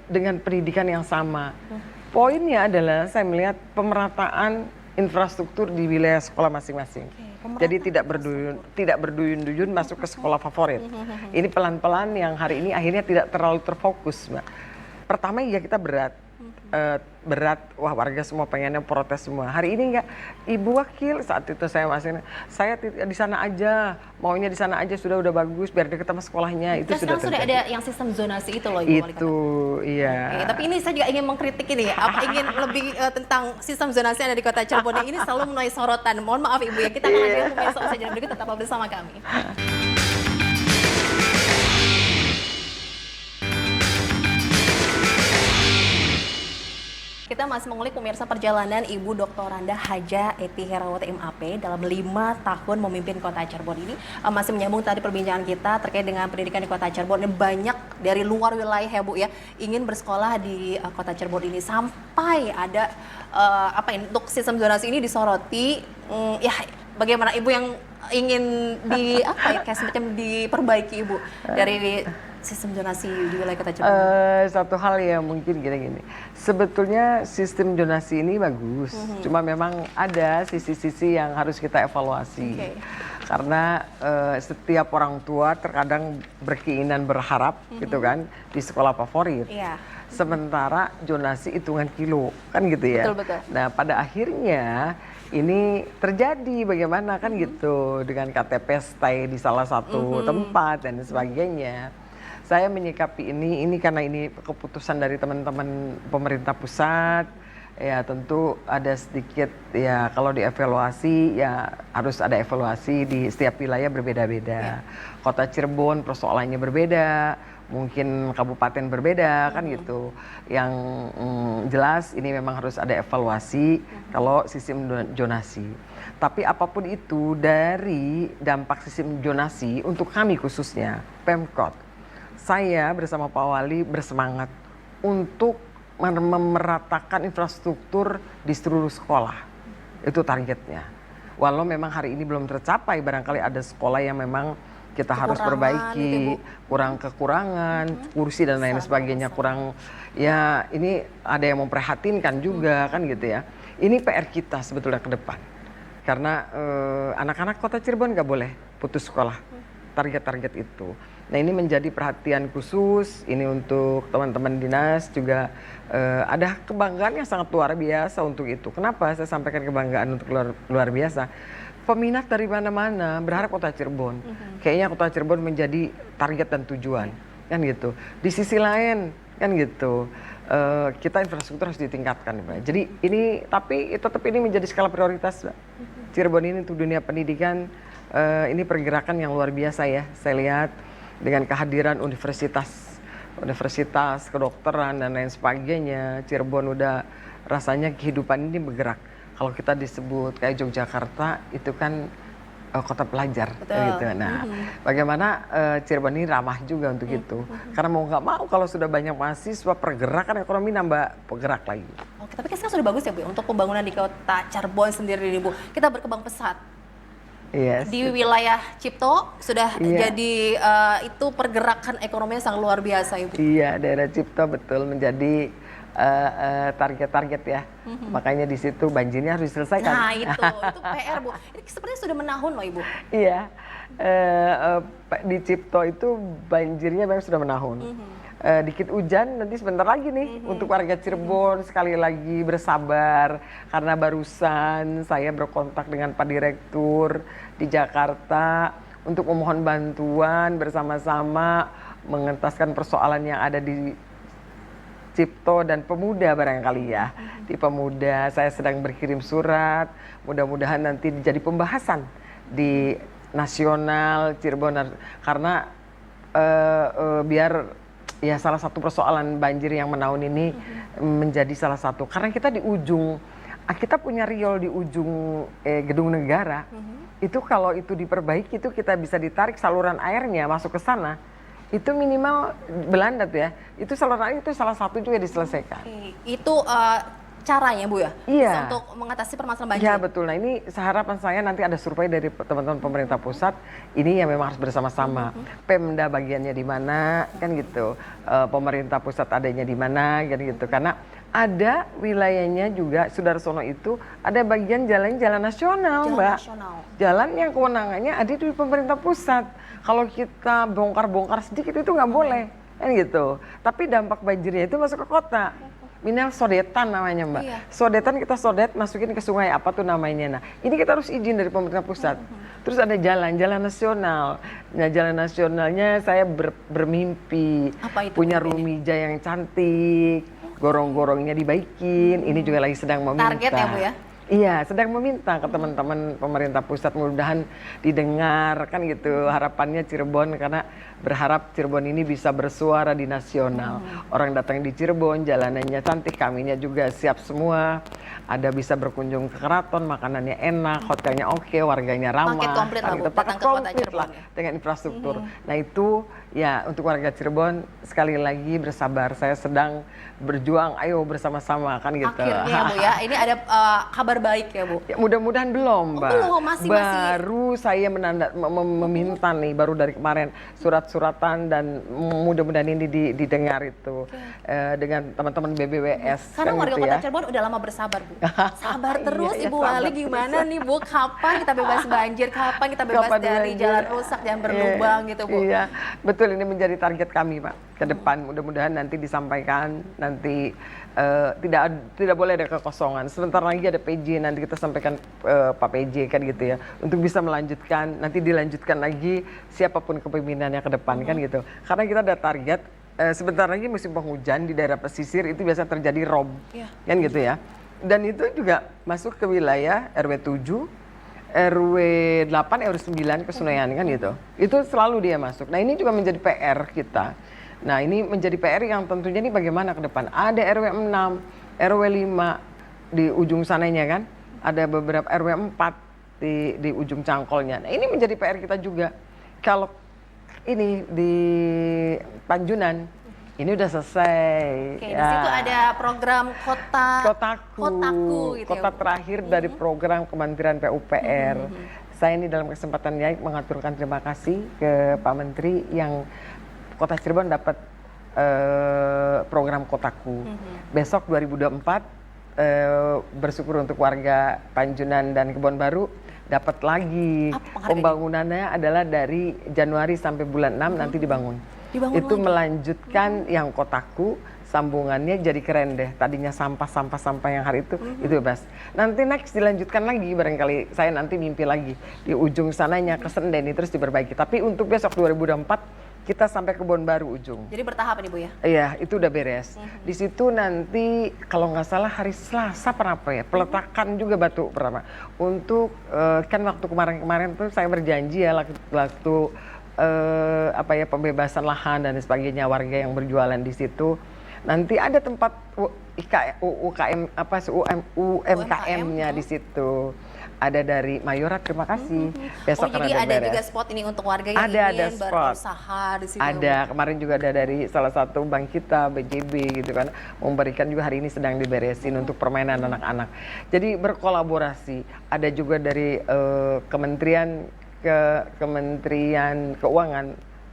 dengan pendidikan yang sama. Poinnya adalah saya melihat pemerataan infrastruktur di wilayah sekolah masing-masing. Jadi tidak berduyun-duyun masuk ke sekolah favorit. Ini pelan-pelan yang hari ini akhirnya tidak terlalu terfokus, Mbak. Pertama ya kita berat, wah warga semua pengennya protes semua. Hari ini enggak, Ibu Wakil saat itu saya di sana aja, maunya di sana aja sudah bagus biar dekat sama sekolahnya. Itu sudah sudah ada yang sistem zonasi itu loh Ibu Wali Kota. Itu iya. Tapi ini saya juga ingin mengkritik ini, apa ingin lebih tentang sistem zonasi yang ada di Kota Cirebon yang ini selalu menuai sorotan. Mohon maaf Ibu ya, kita akan lanjutkan pemirsa saja berikut, tetap bersama kami. Kita masih mengulik pemirsa perjalanan Ibu Dr. Randa Haja Eti Herawati MAP dalam 5 tahun memimpin Kota Cirebon ini. Masih menyambung tadi perbincangan kita terkait dengan pendidikan di Kota Cirebon. Banyak dari luar wilayah ya Bu ya, ingin bersekolah di Kota Cirebon ini, sampai ada untuk sistem zonasi ini disoroti. Ya bagaimana Ibu yang ingin kayak semacam diperbaiki Ibu dari sistem zonasi di wilayah Kota Cirebon? Satu hal yang mungkin gini. Sebetulnya sistem zonasi ini bagus, cuma memang ada sisi-sisi yang harus kita evaluasi. Karena setiap orang tua terkadang berkeinginan berharap gitu kan di sekolah favorit. Sementara zonasi hitungan kilo kan gitu ya. Betul. Nah pada akhirnya ini terjadi bagaimana kan gitu dengan KTP stay di salah satu tempat dan sebagainya. Saya menyikapi ini karena ini keputusan dari teman-teman pemerintah pusat. Ya tentu ada sedikit ya, kalau dievaluasi ya harus ada evaluasi di setiap wilayah berbeda-beda. Kota Cirebon persoalannya berbeda, mungkin kabupaten berbeda kan gitu. Yang jelas ini memang harus ada evaluasi kalau sistem zonasi. Tapi apapun itu dari dampak sistem zonasi untuk kami khususnya Pemkot, saya bersama Pak Wali bersemangat untuk memeratakan infrastruktur di seluruh sekolah. Itu targetnya. Walau memang hari ini belum tercapai, barangkali ada sekolah yang memang kita harus perbaiki, kurang kekurangan, kursi dan lain sebagainya kurang, ya ini ada yang memprihatinkan juga kan gitu ya. Ini PR kita sebetulnya ke depan. Karena anak-anak kota Cirebon nggak boleh putus sekolah, target-target itu. Nah ini menjadi perhatian khusus, ini untuk teman-teman dinas juga ada kebanggaan yang sangat luar biasa untuk itu. Kenapa saya sampaikan kebanggaan untuk luar biasa? Peminat dari mana-mana berharap kota Cirebon. Kayaknya kota Cirebon menjadi target dan tujuan, kan gitu. Di sisi lain, kan gitu, kita infrastruktur harus ditingkatkan, Mbak. Jadi ini, tapi tetap ini menjadi skala prioritas, Mbak. Cirebon ini untuk dunia pendidikan, ini pergerakan yang luar biasa ya. Saya lihat dengan kehadiran universitas kedokteran dan lain sebagainya, Cirebon udah rasanya kehidupan ini bergerak. Kalau kita disebut kayak Yogyakarta itu kan kota pelajar gitu. Nah, bagaimana Cirebon ini ramah juga untuk itu. Karena mau nggak mau kalau sudah banyak mahasiswa, pergerakan ekonomi nambah bergerak lagi. Oke, tapi kan sekarang sudah bagus ya Bu untuk pembangunan di kota Cirebon sendiri nih Bu. Kita berkembang pesat. Yes. Di wilayah Cipto sudah jadi itu pergerakan ekonominya sangat luar biasa Ibu. Iya, daerah Cipto betul menjadi target-target ya. Makanya di situ banjirnya harus diselesaikan. Nah itu PR Bu. Ini sebenarnya sudah menahun loh Ibu. Iya, di Cipto itu banjirnya memang sudah menahun. Dikit hujan nanti sebentar lagi nih untuk warga Cirebon sekali lagi bersabar karena barusan saya berkontak dengan Pak Direktur di Jakarta untuk memohon bantuan bersama-sama mengentaskan persoalan yang ada di Cipto dan Pemuda barangkali ya. Di Pemuda saya sedang berkirim surat, mudah-mudahan nanti jadi pembahasan di nasional Cirebon karena biar ya salah satu persoalan banjir yang menahun ini menjadi salah satu. Karena kita di ujung, kita punya riol di ujung Gedung Negara. Itu kalau itu diperbaiki itu kita bisa ditarik saluran airnya masuk ke sana. Itu minimal Belanda tuh ya, itu saluran air itu salah satu juga diselesaikan. Itu caranya Bu ya? Iya. Untuk mengatasi permasalahan banjir. Ya betul, nah ini harapan saya nanti ada survei dari teman-teman pemerintah pusat, ini yang memang harus bersama-sama. Pemda bagiannya di mana, kan gitu, pemerintah pusat adanya di mana, kan gitu. Karena ada wilayahnya juga, Sudarsono itu ada bagian jalan nasional, Mbak. Jalan yang kewenangannya ada di pemerintah pusat. Kalau kita bongkar-bongkar sedikit itu nggak boleh, kan gitu. Tapi dampak banjirnya itu masuk ke kota. Minimal sodetan namanya Mbak. Sodetan kita sodet masukin ke sungai apa tuh namanya. Nah ini kita harus izin dari pemerintah pusat. Terus ada jalan nasional. Nah jalan nasionalnya saya bermimpi punya rumija yang cantik, gorong-gorongnya dibaikin. Ini juga lagi sedang meminta. Target ya Bu ya? Iya, sedang meminta ke teman-teman pemerintah pusat, mudah-mudahan didengar kan gitu harapannya Cirebon, karena berharap Cirebon ini bisa bersuara di nasional. Orang datang di Cirebon, jalanannya cantik, kaminya juga siap semua. Ada bisa berkunjung ke keraton, makanannya enak, hotelnya oke, warganya ramah. Paket komplit lah Bu, datang ke kota Cirebon ya? Dengan infrastruktur. Nah itu ya untuk warga Cirebon sekali lagi bersabar. Saya sedang berjuang, ayo bersama-sama kan gitu. Akhirnya Bu ya, ini ada kabar baik ya Bu? Ya, mudah-mudahan belum Mbak. Belum, masih. Baru saya meminta nih, baru dari kemarin surat-suratan dan mudah-mudahan ini didengar itu dengan teman-teman BBWS. Karena kan warga gitu kota ya. Cirebon udah lama bersabar Bu. Sabar terus Iya, Ibu sabar Wali, gimana nih Bu? Kapan kita bebas banjir? Kapan kita bebas dari jalan rusak dan berlubang gitu Bu? Iya, betul, ini menjadi target kami Pak ke depan. Mudah-mudahan nanti disampaikan, nanti tidak boleh ada kekosongan. Sebentar lagi ada PJ, nanti kita sampaikan Pak PJ kan gitu ya, untuk bisa melanjutkan, nanti dilanjutkan lagi siapapun kepemimpinannya ke depan kan gitu. Karena kita ada target, sebentar lagi musim penghujan di daerah pesisir itu biasa terjadi rob, kan gitu ya. Dan itu juga masuk ke wilayah RW 7, RW 8, RW 9 ke Sunayan kan gitu. Itu selalu dia masuk. Nah ini juga menjadi PR kita. Nah ini menjadi PR yang tentunya ini bagaimana ke depan. Ada RW 6, RW 5 di ujung sananya kan. Ada beberapa RW 4 di ujung cangkolnya. Nah ini menjadi PR kita juga. Kalau ini di Panjunan, ini udah selesai. Oke, di situ ada program Kotaku gitu kota ya, Bu. terakhir dari program Kementerian PUPR. Saya ini dalam kesempatan ini mengaturkan terima kasih ke Pak Menteri yang Kota Cirebon dapat program Kotaku. Besok 2024 bersyukur untuk warga Panjunan dan Kebon Baru dapat lagi. Pembangunannya adalah dari Januari sampai bulan 6 nanti dibangun. Itu lagi. Melanjutkan yang Kotaku, sambungannya jadi keren deh. Tadinya sampah yang hari itu bebas. Nanti next dilanjutkan lagi, barangkali saya nanti mimpi lagi di ujung sananya ke Sendeni terus diperbaiki. Tapi untuk besok 2024 kita sampai Kebon Baru ujung. Jadi bertahap nih Bu ya? Iya, itu udah beres. Di situ nanti kalau nggak salah hari Selasa apa ya, peletakan juga batu pertama. Untuk kan waktu kemarin tuh saya berjanji ya waktu pembebasan lahan dan sebagainya warga yang berjualan di situ. Nanti ada tempat UMKM-nya di situ. Ada dari Mayora, terima kasih. Besok jadi ada juga spot ini untuk warga yang ingin berusaha di situ. Ada, kemarin juga ada dari salah satu bank kita, BJB gitu kan, memberikan juga hari ini sedang diberesin untuk permainan anak-anak. Jadi berkolaborasi, ada juga dari Kementerian Keuangan,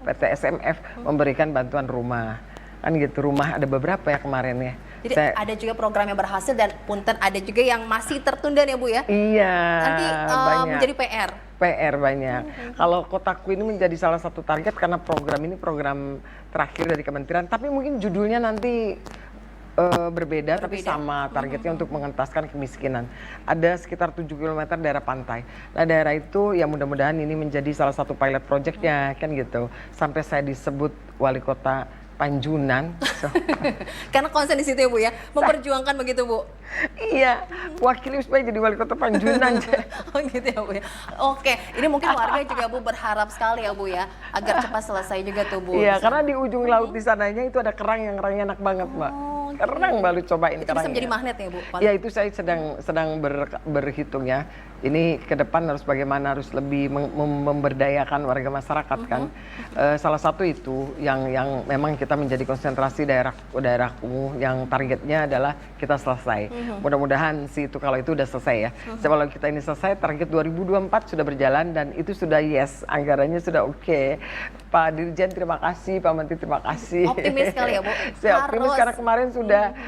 PT SMF memberikan bantuan rumah. Kan gitu, rumah ada beberapa ya kemarin ya. Jadi ada juga program yang berhasil dan punten ada juga yang masih tertunda ya Bu ya? Iya, nanti menjadi PR? PR banyak. Kalau Kotaku ini menjadi salah satu target karena program ini program terakhir dari kementerian, tapi mungkin judulnya nanti berbeda tapi sama targetnya untuk mengentaskan kemiskinan. Ada sekitar 7 km daerah pantai. Nah daerah itu ya mudah-mudahan ini menjadi salah satu pilot projectnya kan gitu. Sampai saya disebut wali kota Panjunan. Karena konsen di situ ya Bu ya, memperjuangkan begitu Bu? Iya, wakili supaya jadi wali kota Panjunan. Oh gitu ya Bu ya. Oke, ini mungkin warga juga Bu berharap sekali ya Bu ya, agar cepat selesai juga tuh Bu. Iya, karena di ujung laut di sananya itu ada kerang yang kerangnya enak banget Mbak. Kerang baru cobain kerangnya. Itu bisa menjadi magnet ya Bu? Iya, itu saya sedang berhitung ya. Ini ke depan harus bagaimana, harus lebih memberdayakan warga masyarakat kan. Salah satu itu yang memang kita menjadi konsentrasi daerah kumuh yang targetnya adalah kita selesai. Mudah-mudahan sih itu kalau itu udah selesai ya. Kalau kita ini selesai, target 2024 sudah berjalan dan itu sudah yes, anggarannya sudah oke. Pak Dirjen terima kasih, Pak Menteri terima kasih. Optimis sekali ya Bu? Saya optimis karena kemarin sudah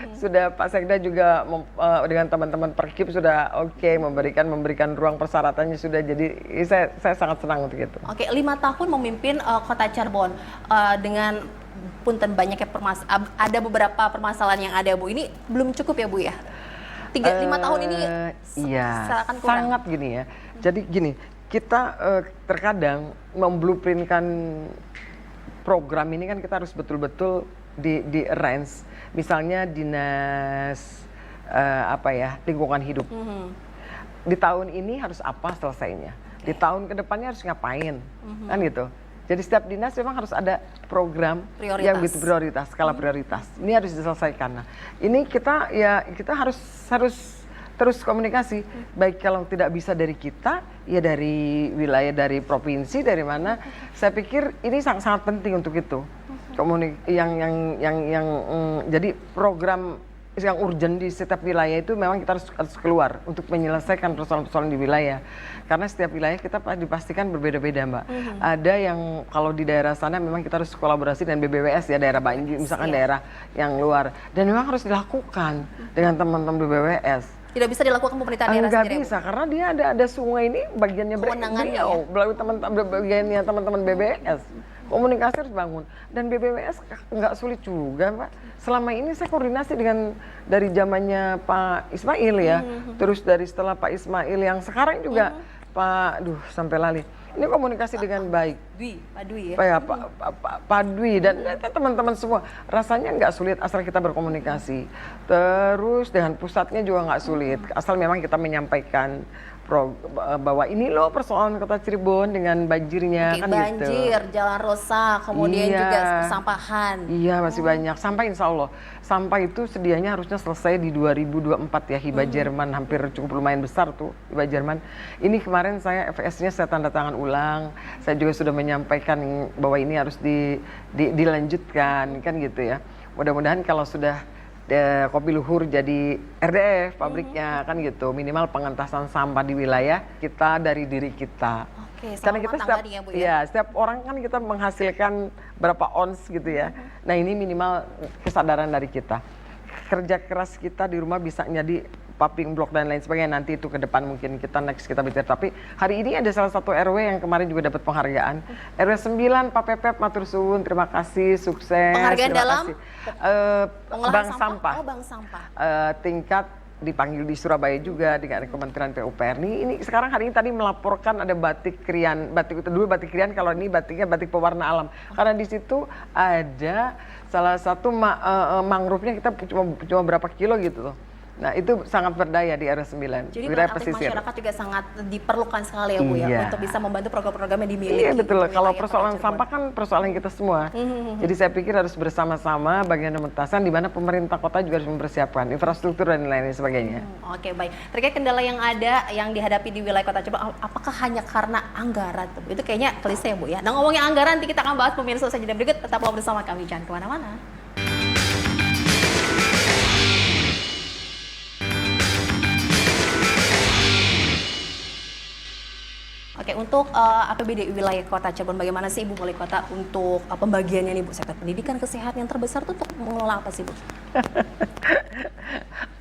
Pak Sekda juga dengan teman-teman Perkip sudah oke memberikan ruang persyaratannya sudah, jadi saya sangat senang untuk itu. Oke, 5 tahun memimpin Kota Cirebon dengan punten banyaknya ada beberapa permasalahan yang ada Bu. Ini belum cukup ya Bu ya? 5 tahun ini iya, kurang. sangat gini ya. Jadi gini, kita terkadang memblueprintkan program ini kan kita harus betul-betul di arrange. Misalnya dinas lingkungan hidup. Di tahun ini harus apa selesainya, di tahun kedepannya harus ngapain, kan gitu. Jadi setiap dinas memang harus ada program yang gitu prioritas, skala prioritas. Ini harus diselesaikan. Nah, ini kita harus terus komunikasi. Baik kalau tidak bisa dari kita, ya dari wilayah, dari provinsi, dari mana. Saya pikir ini sangat penting untuk itu. Jadi program yang urgent di setiap wilayah itu memang kita harus keluar untuk menyelesaikan persoalan-persoalan di wilayah. Karena setiap wilayah kita dipastikan berbeda-beda Mbak. Ada yang kalau di daerah sana memang kita harus kolaborasi dengan BBWS ya, daerah banjir, misalkan daerah yang luar. Dan memang harus dilakukan dengan teman-teman BBWS. Tidak bisa dilakukan pemerintah daerah sendiri. Enggak bisa, karena dia ada sungai ini bagiannya beliau, melalui bagiannya teman-teman BBWS. Komunikasi harus bangun, dan BBWS nggak sulit juga Pak. Selama ini saya koordinasi dari zamannya Pak Ismail ya, terus dari setelah Pak Ismail yang sekarang juga sampai lali. Ini komunikasi dengan baik. Pak Dwi ya? Pak Dwi dan teman-teman semua. Rasanya nggak sulit asal kita berkomunikasi. Terus dengan pusatnya juga nggak sulit, asal memang kita menyampaikan bahwa ini loh persoalan kota Cirebon dengan banjirnya, kan gitu. Banjir, jalan rusak, kemudian juga persampahan. Iya, masih banyak. Sampah insya Allah. Sampah itu sedianya harusnya selesai di 2024 ya, hibah Jerman, hampir cukup lumayan besar tuh hibah Jerman. Ini kemarin saya FS-nya saya tanda tangan ulang. Saya juga sudah menyampaikan bahwa ini harus dilanjutkan, kan gitu ya. Mudah-mudahan kalau sudah Kopi Luhur jadi RDF pabriknya, kan gitu, minimal pengentasan sampah di wilayah kita dari diri kita. Oke, Karena kita setiap, ya, Bu, ya? setiap orang kan kita menghasilkan berapa ons gitu ya. Nah ini minimal kesadaran dari kita. Kerja keras kita di rumah bisa jadi pumping block dan lain sebagainya, nanti itu ke depan mungkin kita next kita bicara. Tapi hari ini ada salah satu RW yang kemarin juga dapat penghargaan. RW 9 Pak Pepep matur suwun, terima kasih, sukses. Penghargaan terima dalam kasih. pengolahan Bank sampah. Oh, bank sampah. Tingkat dipanggil di Surabaya juga dengan Kementerian PUPR. Ini sekarang hari ini tadi melaporkan ada batik krian, batik itu dulu batik krian, kalau ini batiknya batik pewarna alam. Karena di situ ada salah satu mangrove-nya kita cuma berapa kilo gitu loh. Nah itu sangat berdaya di RW 9. Jadi peran aktif masyarakat juga sangat diperlukan sekali ya Bu ya, untuk bisa membantu program-program yang dimiliki. Iya betul, kalau persoalan sampah kan persoalan kita semua. Jadi saya pikir harus bersama-sama bagian pementasan, di mana pemerintah kota juga harus mempersiapkan infrastruktur dan lain sebagainya. Oke, baik. Terkait kendala yang ada, yang dihadapi di wilayah kota Cirebon, apakah hanya karena anggaran? Itu kayaknya klise ya Bu ya. Nah ngomongin anggaran, nanti kita akan bahas pemirsa saja berikut, tetaplah bersama kami, jangan kemana-mana. Oke, untuk APBD wilayah kota Cirebon, bagaimana sih Ibu Wali Kota untuk pembagiannya nih Bu? Sektor pendidikan, kesehatan yang terbesar tuh untuk mengelola apa sih Bu?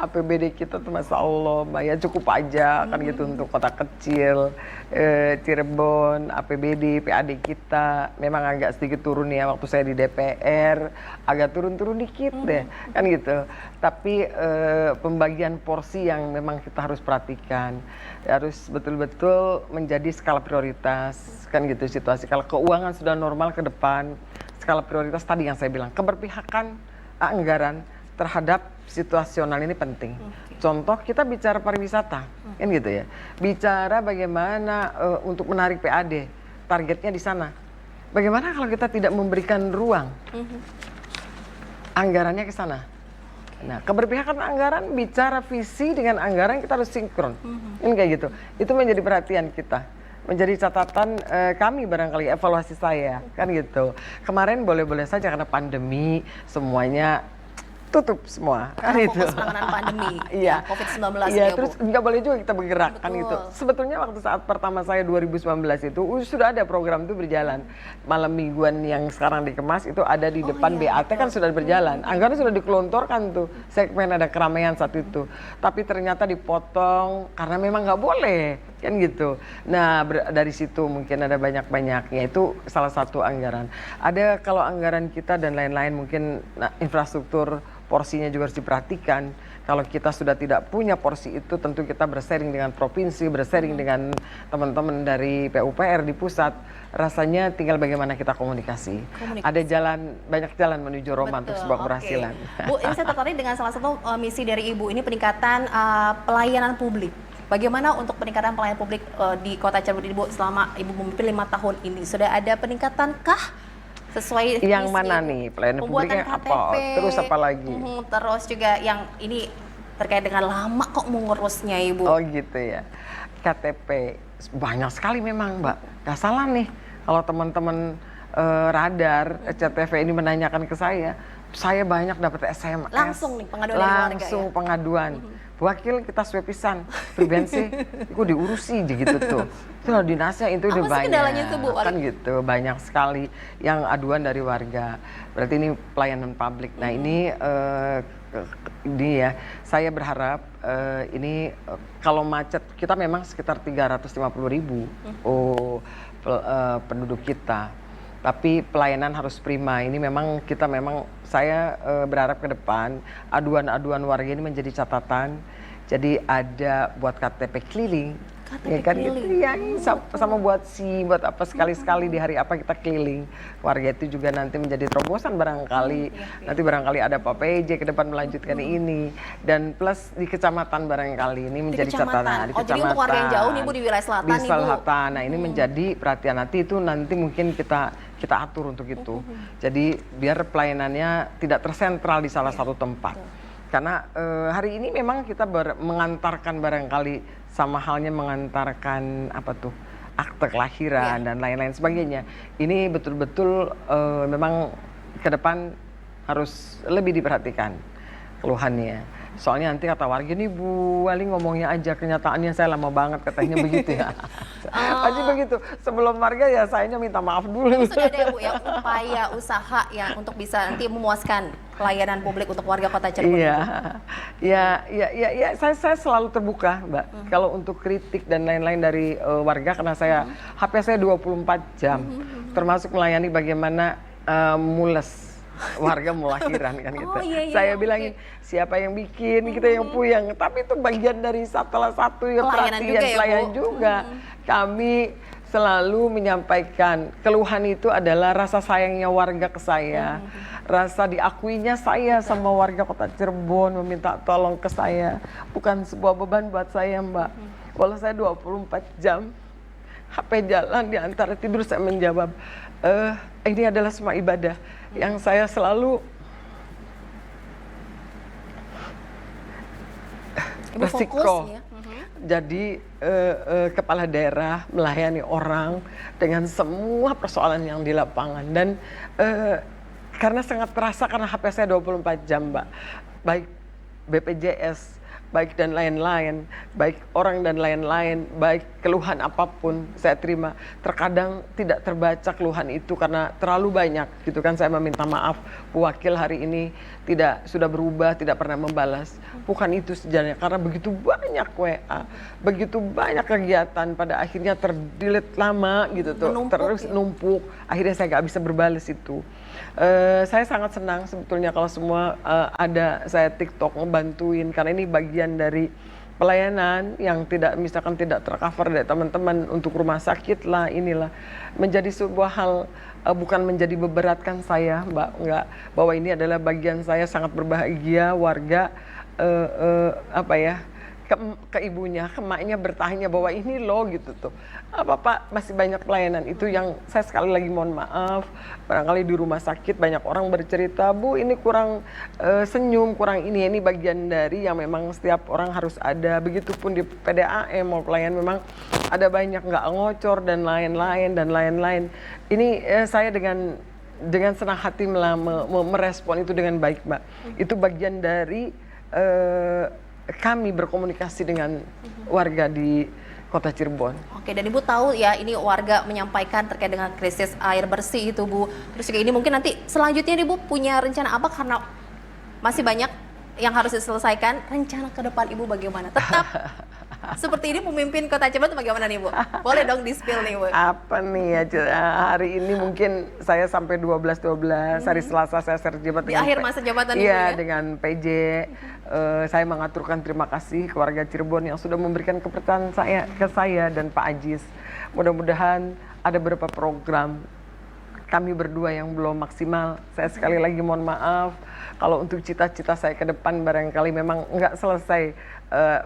APBD kita tuh Masya Allah, Mbak ya cukup aja kan gitu untuk kota kecil. Cirebon, APBD, PAD kita memang agak sedikit turun ya waktu saya di DPR, agak turun-turun dikit deh kan gitu. Tapi pembagian porsi yang memang kita harus perhatikan, harus betul-betul menjadi skala prioritas kan gitu situasi. Kalau keuangan sudah normal ke depan, skala prioritas tadi yang saya bilang, keberpihakan anggaran terhadap situasional ini penting. Contoh kita bicara pariwisata, kan gitu ya. Bicara bagaimana untuk menarik PAD, targetnya di sana. Bagaimana kalau kita tidak memberikan ruang anggarannya ke sana? Nah, keberpihakan anggaran, bicara visi dengan anggaran kita harus sinkron. Ini kayak gitu. Itu menjadi perhatian kita. Menjadi catatan kami barangkali, evaluasi saya, kan gitu. Kemarin boleh-boleh saja karena pandemi semuanya tutup semua kan itu. Fokus penanganan pandemi, iya. COVID-19 iya, ya, terus Bu. nggak boleh juga kita bergerak kan Betul. gitu. Sebetulnya waktu saat pertama saya 2019 itu sudah ada program itu berjalan. Malam mingguan yang sekarang dikemas itu ada di depan BAT kan sudah berjalan. Anggaran sudah dikelontorkan tuh. Segmen ada keramaian saat itu. Tapi ternyata dipotong karena memang nggak boleh kan gitu. Nah dari situ mungkin ada banyak-banyaknya, itu salah satu anggaran. Ada kalau anggaran kita dan lain-lain mungkin infrastruktur porsinya juga harus diperhatikan. Kalau kita sudah tidak punya porsi itu, tentu kita bersharing dengan provinsi, bersharing dengan teman-teman dari PUPR di pusat. Rasanya tinggal bagaimana kita komunikasi. Ada jalan, banyak jalan menuju Roma untuk sebuah keberhasilan. Bu, ini saya tertarik dengan salah satu misi dari Ibu ini, peningkatan pelayanan publik. Bagaimana untuk peningkatan pelayanan publik di Kota Cirebon Ibu selama Ibu memimpin 5 tahun ini? Sudah ada peningkatan kah? Sesuai yang misi mana nih pelayanan publiknya apa? Terus apa lagi? Terus juga yang ini terkait dengan lama kok mengurusnya Ibu. Oh gitu ya. KTP banyak sekali memang Mbak. Gak salah nih kalau teman-teman radar CTV ini menanyakan ke saya banyak dapat SMS. Langsung nih pengaduan dari warga ya? Langsung pengaduan. Wakil kita swab pisan, pribensi, itu diurusi gitu tuh. Itu dinasnya itu udah banyak. Kendalanya tuh, Bu? Kan gitu, banyak sekali yang aduan dari warga. Berarti ini pelayanan publik. Nah ini ya, saya berharap ini kalau macet, kita memang sekitar 350.000 penduduk kita. Tapi pelayanan harus prima. Ini memang saya berharap ke depan aduan-aduan warga ini menjadi catatan. Jadi ada buat KTP keliling. Ya kan gitu ya, sama buat buat apa sekali-sekali di hari apa kita keliling. Warga itu juga nanti menjadi terobosan barangkali. Nanti barangkali ada Pak PJ ke depan melanjutkan ini. Dan plus di kecamatan barangkali ini menjadi catatan. Di jadi untuk warga yang jauh nih Bu di wilayah selatan di selatan. Nah ini menjadi perhatian, nanti mungkin kita atur untuk itu. Jadi biar pelayanannya tidak tersentral di salah satu tempat. Karena hari ini memang kita mengantarkan barangkali sama halnya mengantarkan akte kelahiran dan lain-lain sebagainya. Ini betul-betul memang ke depan harus lebih diperhatikan keluhannya. Soalnya nanti kata warga, nih Bu Wali ngomongnya aja, kenyataannya saya lama banget katanya begitu ya. Pasti begitu. Sebelum warga ya sayanya minta maaf dulu. Sudah ada ya Bu ya upaya usaha yang untuk bisa nanti memuaskan pelayanan publik untuk warga Kota Cirebon. Iya, saya selalu terbuka, Mbak. Kalau untuk kritik dan lain-lain dari warga, karena HP saya 24 jam, termasuk melayani bagaimana mules warga mau lahiran kan gitu. Saya bilangin siapa yang bikin, kita yang puyeng. Tapi itu bagian dari salah satu yang perhatian pelayan juga. Kami selalu menyampaikan keluhan itu adalah rasa sayangnya warga ke saya, rasa diakuinya saya sama warga Kota Cirebon meminta tolong ke saya, bukan sebuah beban buat saya, Mbak. Walau saya 24 jam HP jalan, di antara tidur saya menjawab, ini adalah semua ibadah yang saya selalu resiko. Jadi kepala daerah melayani orang dengan semua persoalan yang di lapangan. Dan karena sangat terasa karena HP saya 24 jam, Mbak. Baik BPJS, baik dan lain-lain, baik orang dan lain-lain, baik keluhan apapun saya terima. Terkadang tidak terbaca keluhan itu karena terlalu banyak gitu kan. Saya meminta maaf, wakil hari ini sudah berubah, tidak pernah membalas. Bukan itu sebenarnya, karena begitu banyak WA, begitu banyak kegiatan, pada akhirnya terdelete lama gitu tuh, terus numpuk. Akhirnya saya nggak bisa berbalas itu. Saya sangat senang sebetulnya kalau semua ada saya TikTok ngebantuin, karena ini bagian dari pelayanan yang misalkan tidak tercover dari teman-teman untuk rumah sakit lah, inilah menjadi sebuah hal, bukan menjadi beberatkan saya, Mbak, enggak, bahwa ini adalah bagian saya sangat berbahagia. Warga ke ibunya, ke emaknya bertanya bahwa ini loh gitu tuh. Pak, masih banyak pelayanan itu yang saya sekali lagi mohon maaf. Barangkali di rumah sakit banyak orang bercerita, Bu ini kurang senyum, kurang ini bagian dari yang memang setiap orang harus ada. Begitupun di PDAM mau pelayan memang ada banyak nggak ngocor dan lain-lain. Ini saya dengan senang hati merespon itu dengan baik, Mbak. Itu bagian dari kami berkomunikasi dengan warga di Kota Cirebon. Oke, dan Ibu tahu ya ini warga menyampaikan terkait dengan krisis air bersih itu, Bu. Terus juga ini mungkin nanti selanjutnya Ibu punya rencana apa, karena masih banyak yang harus diselesaikan. Rencana ke depan Ibu bagaimana? Tetap seperti ini pemimpin Kota Cirebon bagaimana nih, Bu? Boleh dong di-spill nih, Bu. Apa nih ya, hari ini mungkin saya sampai 12, hari Selasa saya terjabat di akhir masa jabatan Ibu ya? Dengan PJ. Saya mengaturkan terima kasih ke warga Cirebon yang sudah memberikan kepercayaan ke saya dan Pak Ajis. Mudah-mudahan ada beberapa program kami berdua yang belum maksimal. Saya sekali lagi mohon maaf kalau untuk cita-cita saya ke depan barangkali memang nggak selesai.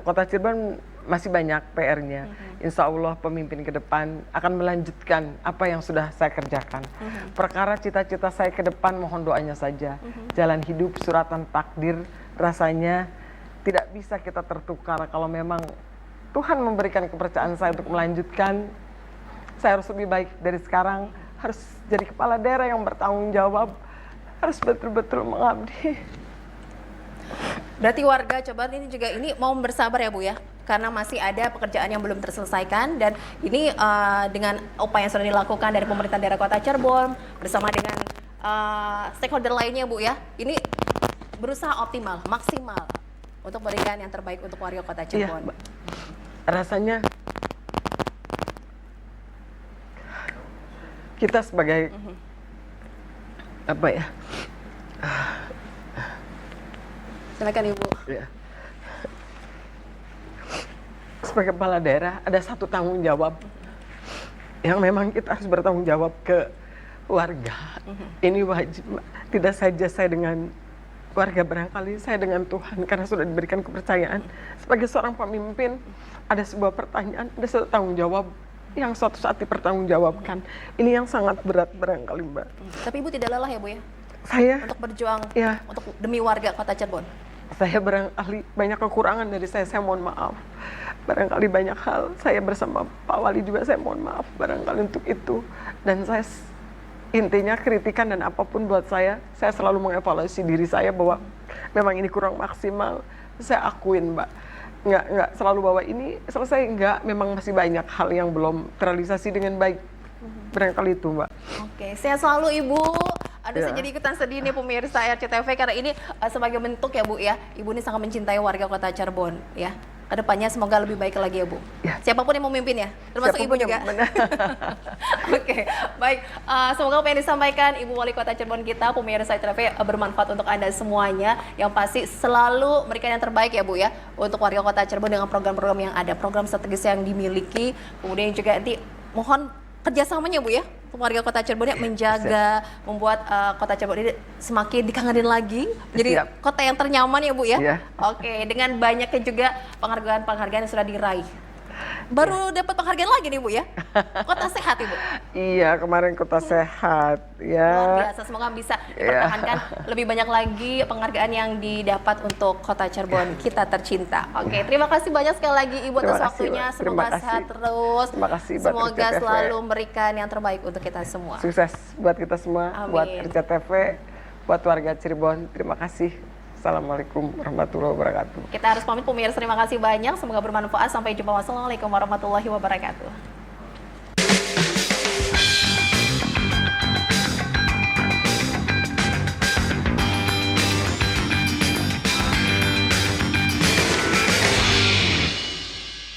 Kota Cirebon masih banyak PR-nya. Insya Allah pemimpin ke depan akan melanjutkan apa yang sudah saya kerjakan. Perkara cita-cita saya ke depan mohon doanya saja. Jalan hidup suratan takdir rasanya tidak bisa kita tertukar. Kalau memang Tuhan memberikan kepercayaan saya untuk melanjutkan, saya harus lebih baik dari sekarang. Harus jadi kepala daerah yang bertanggung jawab. Harus betul-betul mengabdi. Berarti warga coba ini juga mau bersabar ya, Bu ya, karena masih ada pekerjaan yang belum terselesaikan. Dan ini dengan upaya yang sudah dilakukan dari pemerintah daerah Kota Cirebon bersama dengan stakeholder lainnya, Bu ya, ini berusaha optimal, maksimal untuk berikan yang terbaik untuk warga Kota Cirebon. Iya, rasanya kita sebagai silakan Ibu. Ya. sebagai kepala daerah ada satu tanggung jawab yang memang kita harus bertanggung jawab ke warga. Ini wajib, Mbak. Tidak saja saya dengan warga, barangkali saya dengan Tuhan karena sudah diberikan kepercayaan. Sebagai seorang pemimpin, ada sebuah pertanyaan, ada satu tanggung jawab yang suatu saat dipertanggungjawabkan. Ini yang sangat berat barangkali, Mbak. Tapi Ibu tidak lelah ya Bu ya? Saya, Untuk berjuang ya, untuk demi warga Kota Cirebon. saya barangkali banyak kekurangan dari saya mohon maaf. Barangkali banyak hal, saya bersama Pak Wali juga saya mohon maaf barangkali untuk itu. Dan saya intinya kritikan dan apapun buat saya selalu mengevaluasi diri saya bahwa memang ini kurang maksimal. Saya akuin, Mbak. Nggak selalu bahwa ini selesai, nggak, memang masih banyak hal yang belum terrealisasi dengan baik. Barangkali itu, Mbak. Oke, sehat selalu Ibu. Aduh, Ya. saya jadi ikutan sedih nih pemirsa RCTV karena ini sebagai bentuk ya Bu ya. Ibu ini sangat mencintai warga Kota Cirebon ya. Kedepannya semoga lebih baik lagi ya Bu. Ya. Siapapun yang memimpin ya, termasuk Ibu Siapapun yang juga. benar. Oke, baik. Semoga apa yang disampaikan Ibu Wali Kota Cirebon kita, pemirsa RCTV bermanfaat untuk Anda semuanya. Yang pasti selalu memberikan yang terbaik ya Bu ya untuk warga Kota Cirebon dengan program-program yang ada, program strategis yang dimiliki. Kemudian juga nanti mohon kerjasamanya Bu ya, warga Kota Cirebon yang menjaga, membuat Kota Cirebon ini semakin dikangenin lagi, jadi Siap. kota yang ternyaman ya Bu ya. Iya. Oke, dengan banyaknya juga penghargaan-penghargaan yang sudah diraih. Baru dapat penghargaan lagi nih Bu ya, Kota Sehat Ibu. Iya, kemarin Kota Sehat. Luar Ya. biasa, semoga bisa Iya. dipertahankan lebih banyak lagi penghargaan yang didapat untuk Kota Cirebon kita tercinta. Oke, terima kasih banyak sekali lagi Ibu atas Terima kasih, waktunya. Mbak. Semoga Terima sehat kasih. terus. Terima kasih buat Semoga RCTV. selalu memberikan yang terbaik untuk kita semua. Sukses buat kita semua, Amin. buat RCTV, buat warga Cirebon. Terima kasih. Assalamualaikum warahmatullahi wabarakatuh. Kita harus pamit pemirsa, terima kasih banyak. Semoga bermanfaat. Sampai jumpa. Wassalamualaikum warahmatullahi wabarakatuh.